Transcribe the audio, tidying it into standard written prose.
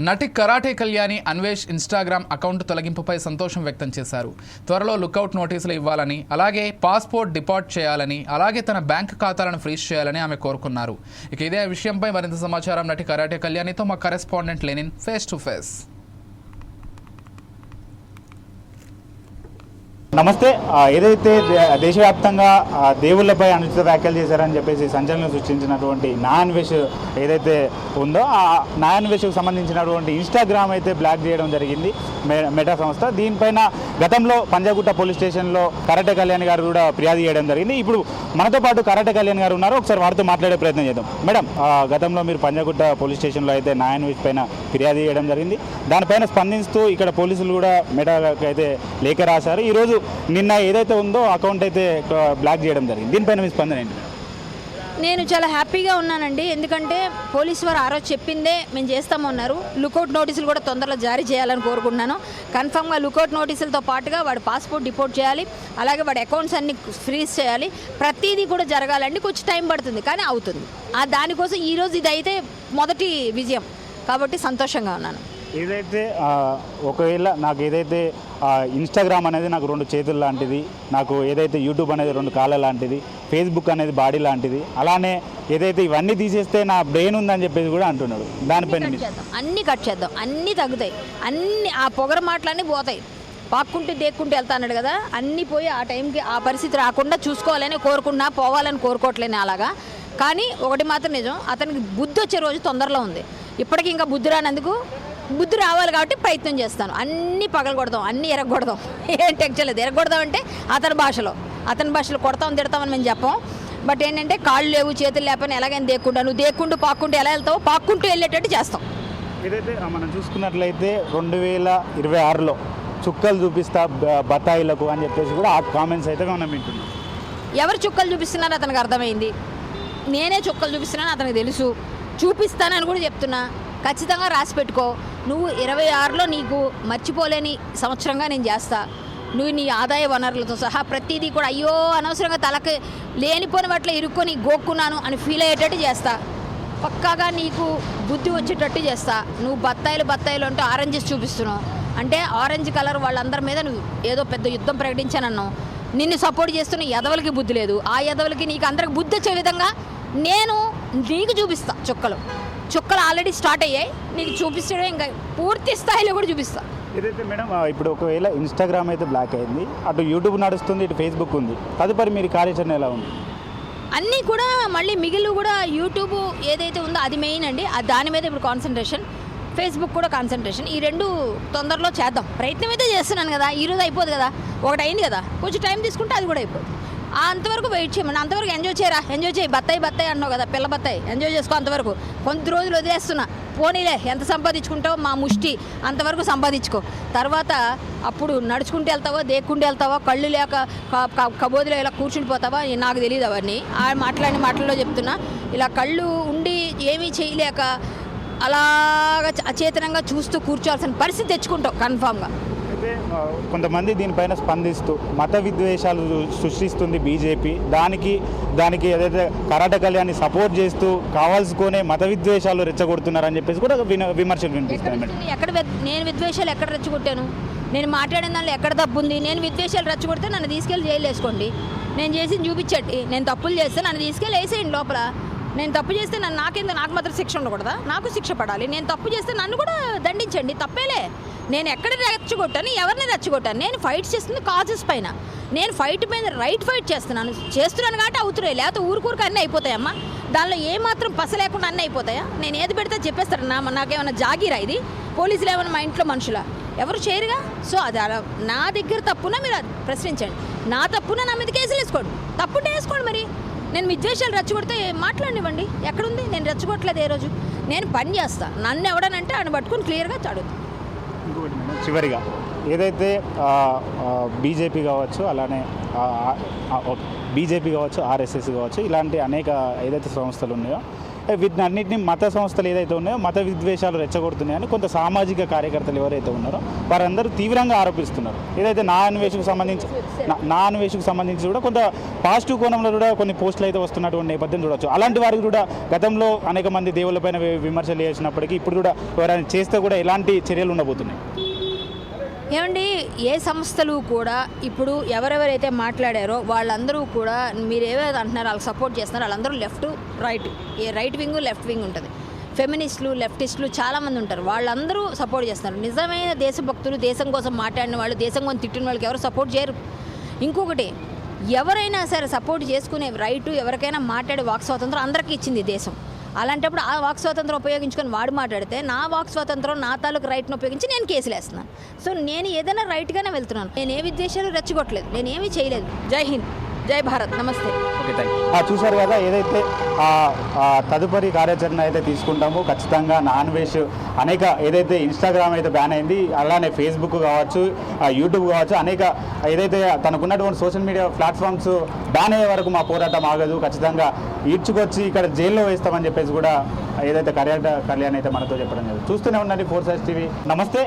నటి Karate Kalyani Anvesh Instagram account తొలగింపుపై సంతోషం వ్యక్తం చేశారు. త్వరలో లుకౌట్ నోటీసులు ఇవ్వాలని, అలాగే పాస్పోర్ట్ డిపార్ట్ చేయాలని, అలాగే తన బ్యాంక్ ఖాతాలను ఫ్రీజ్ చేయాలని ఆమె కోరుకున్నారు. ఇక ఇదే విషయంపై మరింత సమాచారం నటి కరాటే కళ్యాణితో మా correspondent Lenin face to face. నమస్తే. ఏదైతే దేశవ్యాప్తంగా దేవుళ్లపై అనుచిత వ్యాఖ్యలు చేశారని చెప్పేసి సంచలనం సృష్టించినటువంటి నాయన్వేష్ ఏదైతే ఉందో ఆ నాయన్వేష్కు సంబంధించినటువంటి ఇన్స్టాగ్రామ్ అయితే బ్లాక్ చేయడం జరిగింది మెటా సంస్థ. దీనిపైన గతంలో పంజాగుట్ట పోలీస్ స్టేషన్లో కరాటే కళ్యాణ్ గారు కూడా ఫిర్యాదు చేయడం జరిగింది. ఇప్పుడు మనతో పాటు కరాటే కళ్యాణ్ గారు ఉన్నారు. ఒకసారి వారితో మాట్లాడే ప్రయత్నం చేద్దాం. మేడం, గతంలో మీరు పంజాగుట్ట పోలీస్ స్టేషన్లో అయితే నాయన్వేష్ పైన ఫిర్యాదు చేయడం జరిగింది. దానిపైన స్పందిస్తూ ఇక్కడ పోలీసులు కూడా మెటాకి అయితే లేఖ రాశారు. ఈరోజు నిన్న ఏదైతే ఉందో అకౌంట్ అయితే బ్లాక్ చేయడం జరిగింది. దీనిపైన మీ స్పందన ఏంటి? నేను చాలా హ్యాపీగా ఉన్నానండి. ఎందుకంటే పోలీసు వారు ఆ రోజు చెప్పిందే మేము చేస్తామన్నారు. లుకౌట్ నోటీసులు కూడా తొందరలో జారీ చేయాలని కోరుకుంటున్నాను. కన్ఫామ్గా లుకౌట్ నోటీసులతో పాటుగా వాడు పాస్పోర్ట్ డిపోర్ట్ చేయాలి, అలాగే వాడి అకౌంట్స్ అన్ని ఫ్రీజ్ చేయాలి. ప్రతిదీ కూడా జరగాలండి. కొంచెం టైం పడుతుంది కానీ అవుతుంది. దానికోసం ఈరోజు ఇది అయితే మొదటి విజయం కాబట్టి సంతోషంగా ఉన్నాను. ఏదైతే ఒకవేళ నాకు ఏదైతే ఇన్స్టాగ్రామ్ అనేది నాకు 2 చేతులు లాంటిది, నాకు ఏదైతే యూట్యూబ్ అనేది 2 కాళ్ళ లాంటిది, ఫేస్బుక్ అనేది బాడీ లాంటిది, అలానే ఏదైతే ఇవన్నీ తీసేస్తే నా బ్రెయిన్ ఉందని చెప్పేసి కూడా అంటున్నాడు. దానిపైన అన్నీ కట్ చేద్దాం, అన్నీ తగ్గుతాయి, అన్నీ ఆ పొగర మాటలన్నీ పోతాయి. పాక్కుంటూ దేక్కుంటూ వెళ్తా అన్నాడు కదా, అన్నీ పోయి ఆ టైంకి ఆ పరిస్థితి రాకుండా చూసుకోవాలని కోరుకున్నా, పోవాలని కోరుకోవట్లేని అలాగా. కానీ ఒకటి మాత్రం నిజం, అతనికి బుద్ధి వచ్చే రోజు తొందరలో ఉంది. ఇప్పటికీ ఇంకా బుద్ధి రానందుకు బుద్ధి రావాలి కాబట్టి ప్రయత్నం చేస్తాను. అన్నీ పగలగొడదాం, అన్నీ ఎరగొడదాం. ఏం టెన్షన్ లేదు. ఎరగొడదాం అంటే అతని భాషలో కొడతాం తిడతామని మేము చెప్పాం. బట్ ఏంటంటే కాళ్ళు లేవు చేతులు లేపని ఎలాగైనా దేక్కుంటా, నువ్వు దేక్కుంటూ పాక్కుంటూ ఎలా వెళ్తావు, పాక్కుంటూ వెళ్ళేటట్టు చేస్తాం. ఏదైతే మనం చూసుకున్నట్లయితే 2026లో చుక్కలు చూపిస్తా బత్తాయిలకు అని చెప్పేసి కూడా ఆ కామెంట్స్ అయితే మనం వింటున్నాం. ఎవరు చుక్కలు చూపిస్తున్నారో అతనికి అర్థమైంది. నేనే చుక్కలు చూపిస్తున్నాను అతనికి తెలుసు. చూపిస్తానని కూడా చెప్తున్నా. ఖచ్చితంగా రాసి పెట్టుకో. నువ్వు 26లో నీకు మర్చిపోలేని సంవత్సరంగా నేను చేస్తా. నువ్వు నీ ఆదాయ వనరులతో సహా ప్రతిదీ కూడా అయ్యో అనవసరంగా తలకి లేనిపోని వాటిలో ఇరుక్కొని గోక్కున్నాను అని ఫీల్ అయ్యేటట్టు చేస్తా. పక్కాగా నీకు బుద్ధి వచ్చేటట్టు చేస్తా. నువ్వు బత్తాయిలు అంటూ ఆరెంజెస్ చూపిస్తున్నావు అంటే ఆరెంజ్ కలర్ వాళ్ళందరి మీద నువ్వు ఏదో పెద్ద యుద్ధం ప్రకటించానన్నావు. నిన్ను సపోర్ట్ చేస్తున్న ఎదవలకి బుద్ధి లేదు. ఆ ఎదవలకి నీకు అందరికి బుద్ధి వచ్చే విధంగా నేను నీకు చూపిస్తా. చుక్కలు ఆల్రెడీ స్టార్ట్ అయ్యాయి, నీకు చూపిస్తడం ఇంకా పూర్తి స్థాయిలో కూడా చూపిస్తా. ఏదైతే మేడం ఇప్పుడు ఒకవేళ ఇన్స్టాగ్రామ్ అయితే బ్లాక్ అయింది, అటు యూట్యూబ్ నడుస్తుంది, ఇటు ఫేస్బుక్ ఉంది, తదుపరి మీరు కార్యాచరణ ఎలా ఉంది? అన్నీ కూడా మళ్ళీ మిగిలిన కూడా యూట్యూబ్ ఏదైతే ఉందో అది మెయిన్ అండి. దాని మీద ఇప్పుడు కాన్సన్ట్రేషన్. ఫేస్బుక్ కూడా కాన్సన్ట్రేషన్. ఈ 2 తొందరలో చేద్దాం. ప్రయత్నం అయితే చేస్తున్నాను కదా. ఈరోజు అయిపోదు కదా, ఒకటి అయింది కదా, కొంచెం టైం తీసుకుంటే అది కూడా అయిపోతుంది. అంతవరకు వెయిట్ చేయమని, అంతవరకు ఎంజాయ్ చేయి. బత్తాయి అన్నావు కదా, పిల్ల బత్తాయి ఎంజాయ్ చేసుకో. అంతవరకు కొంత రోజులు వదిలేస్తున్నా. పోనీలే, ఎంత సంపాదించుకుంటావో మా ముష్టి అంతవరకు సంపాదించుకో. తర్వాత అప్పుడు నడుచుకుంటూ వెళ్తావో, దేక్కుంటూ వెళ్తావో, కళ్ళు లేక కబోదిలో ఇలా కూర్చుని పోతావా నాకు తెలియదు. అవన్నీ మాట్లాడిన మాటల్లో చెప్తున్నా. ఇలా కళ్ళు ఉండి ఏమీ చేయలేక అలాగా అచేతనంగా చూస్తూ కూర్చోవాల్సిన పరిస్థితి తెచ్చుకుంటావు కన్ఫామ్గా. అయితే కొంతమంది దీనిపైన స్పందిస్తూ మత విద్వేషాలు సృష్టిస్తుంది బీజేపీ, దానికి ఏదైతే కరాటే కళ్యాణ్ని సపోర్ట్ చేస్తూ కావాల్సుకునే మత విద్వేషాలు రెచ్చగొడుతున్నారని చెప్పేసి కూడా విమర్శలు వినిపిస్తున్నాయి. నేను విద్వేషాలు ఎక్కడ రెచ్చగొట్టాను? నేను మాట్లాడిన దానిలో ఎక్కడ తప్పు ఉంది? నేను విద్వేషాలు రెచ్చగొడితే నన్ను తీసుకెళ్ళి జైలు వేసుకోండి. నేను చేసింది చూపించండి. నేను తప్పులు చేస్తే నన్ను తీసుకెళ్ళి వేసేయండి లోపల. నేను తప్పు చేస్తే నాకు మాత్రం శిక్ష ఉండకూడదా? నాకు శిక్ష పడాలి. నేను తప్పు చేస్తే నన్ను కూడా దండించండి, తప్పేలే. నేను ఎక్కడ రెచ్చగొట్టాను, ఎవరిని రెచ్చగొట్టాను? నేను ఫైట్ చేస్తుంది కాజెస్ పైన. నేను ఫైట్ పైన రైట్ ఫైట్ చేస్తున్నాను కాబట్టి అవుతున్నాయి. లేకపోతే ఊరుకూరికి అన్నీ అయిపోతాయమ్మా. దానిలో ఏమాత్రం పస లేకుండా అన్నీ అయిపోతాయా? నేను ఏది పెడితే చెప్పేస్తాడు. నాకేమన్నా జాగీరా ఇది? పోలీసులు ఏమన్నా మా ఇంట్లో మనుషులా? ఎవరు చేయరుగా. సో అది నా దగ్గర తప్పున మీరు ప్రశ్నించండి. నా తప్పున నా మీద కేసులు వేసుకోండి. తప్పుంటే వేసుకోండి. మరి నేను విద్వేషాలు రెచ్చగొడితే మాట్లాడనివ్వండి. ఎక్కడుంది? నేను రెచ్చగొట్టలేదు ఏ రోజు. నేను పని చేస్తా. నన్ను ఎవడనంటే ఆయన పట్టుకుని క్లియర్గా చాడుతాను. ఇంకొకటి మేడం, చివరిగా ఏదైతే బీజేపీ కావచ్చు, అలానే బీజేపీ కావచ్చు, ఆర్ఎస్ఎస్ కావచ్చు, ఇలాంటి అనేక ఏదైతే సంస్థలు ఉన్నాయో వీటిని అన్నింటినీ మత సంస్థలు ఏదైతే ఉన్నాయో మత విద్వేషాలు రెచ్చగొడుతున్నాయని కొంత సామాజిక కార్యకర్తలు ఎవరైతే ఉన్నారో వారందరూ తీవ్రంగా ఆరోపిస్తున్నారు. ఏదైతే నా అన్వేషకు సంబంధించి కూడా కొంత పాజిటివ్ కోణంలో కూడా కొన్ని పోస్టులు అయితే వస్తున్నటువంటి నేపథ్యం చూడొచ్చు. అలాంటి వారికి కూడా గతంలో అనేక మంది దేవుళ్ళపైన విమర్శలు చేసినప్పటికీ ఇప్పుడు కూడా ఎవరైనా చేస్తే కూడా ఎలాంటి చర్యలు ఉండబోతున్నాయి? ఏమండి, ఏ సంస్థలు కూడా ఇప్పుడు ఎవరెవరైతే మాట్లాడారో వాళ్ళందరూ కూడా మీరు ఏవైతే అంటున్నారో వాళ్ళకి సపోర్ట్ చేస్తున్నారు. వాళ్ళందరూ లెఫ్ట్ రైట్, ఏ రైట్ వింగ్ లెఫ్ట్ వింగ్ ఉంటుంది. ఫెమినిస్టులు లెఫ్టిస్టులు చాలామంది ఉంటారు, వాళ్ళందరూ సపోర్ట్ చేస్తున్నారు. నిజమైన దేశభక్తులు, దేశం కోసం మాట్లాడిన వాళ్ళు, దేశం కోసం తిట్టిన వాళ్ళకి ఎవరు సపోర్ట్ చేయరు. ఇంకొకటి, ఎవరైనా సరే సపోర్ట్ చేసుకునే రైటు, ఎవరికైనా మాట్లాడే వాక్ స్వాతంత్రం అందరికీ ఇచ్చింది దేశం. అలాంటప్పుడు ఆ వాక్ స్వాతంత్రం ఉపయోగించుకొని వాడు మాట్లాడితే నా వాక్ స్వాతంత్రం, నా తాలూకు రైట్ను ఉపయోగించి నేను కేసులు వేస్తున్నాను. సో నేను ఏదైనా రైట్గానే వెళ్తున్నాను. నేను ఏ విద్వేషాలు రెచ్చగొట్టలేదు, నేనేమీ చేయలేదు. జై హింద్, జై భారత్, నమస్తే. చూశారు కదా, ఏదైతే తదుపరి కార్యాచరణ అయితే తీసుకుంటామో ఖచ్చితంగా నా అన్వేష్ అనేక ఏదైతే ఇన్స్టాగ్రామ్ అయితే బ్యాన్ అయింది, అలానే ఫేస్బుక్ కావచ్చు, యూట్యూబ్ కావచ్చు, అనేక ఏదైతే తనకున్నటువంటి సోషల్ మీడియా ప్లాట్ఫామ్స్ బ్యాన్ అయ్యే వరకు మా పోరాటం ఆగదు, ఖచ్చితంగా ఈడ్చుకొచ్చి ఇక్కడ జైల్లో వేస్తామని చెప్పేసి కూడా ఏదైతే కళ్యాణ్ అయితే మనతో చెప్పడం జరిగింది. చూస్తూనే ఉండండి 4 Sides TV. నమస్తే.